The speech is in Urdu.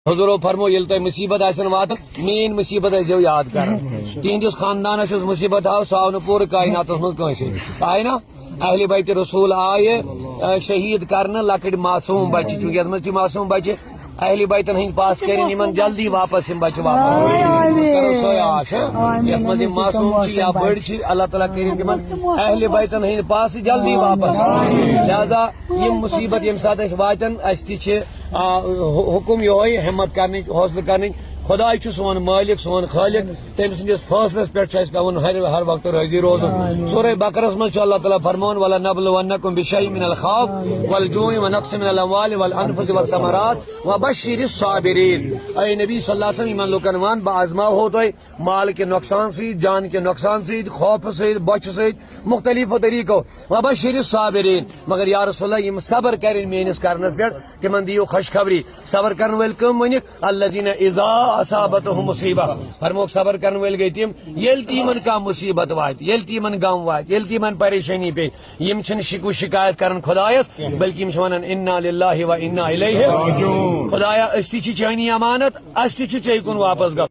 حضورو فرمو یل تہ مصیبت آسن واتن مین مصیبت ٲسۍزیو یاد کران تہندس خاندانس یس مصیبت آو سہ آو نہ پورٕ کائناتس مز کٲنسے آئے نا اہل بیت رسول آئے شہید کرنے لکٹ معصوم بچہ چونکہ یتھ مز معصوم بچہ اہل بیتن ہند پاس کرن یمن جلدی واپس یم بچہ واپس کرو سوے آش یتھ مز معصوم یا بڑ اللہ تعالیٰ کرن تمن اہل بیتن ہند پاس جلدی واپس لہذا یم مصیبت یم سات واتن اس تہ حکم یہ ہمت کرنے حوصلہ کرنے خدا سون مالک سون خالق تم سندس فیصلس پہ پون ہر وقت راضی روزن سورہ بقرس من اللہ تعالیٰ فرمان وَلَنَبْلُوَنَّكُمْ بِشَيْءٍ مِّنَ الْخَوْفِ وَالْجُوعِ وَنَقْصٍ مِّنَ الْأَمْوَالِ وَالْأَنفُسِ وَالثَّمَرَاتِ وَبَشِّرِ الصَّابِرِينَ اے نبی صلی اللہ علیہ وسلم ایمان لوکن وان بازما ہو تو مال کے نقصان سے جان کے نقصان سے خوف سے بچ سے مختلف طریقوں وَبَشِّرِ الصَّابِرِينَ مگر یا رسول اللہ یم صبر کریں میانس کرنس پہ تمن دیو خوشخبری صبر کرن ول کم ونک الذین اذا اصابتهم مصیبہ فرموک صبر کرن ول گئی تم یل تیمن کا مصیبت وات یل تیمن غم وات یل تیمن پریشانی پہ یم چھن شکو شکایت کرن خدایس بلکہ یم ونن انا للہ و انا الیہ راجعون خدایا اس تہ چھ چانی امانت اس تہ چھ چے کن واپس گژھُن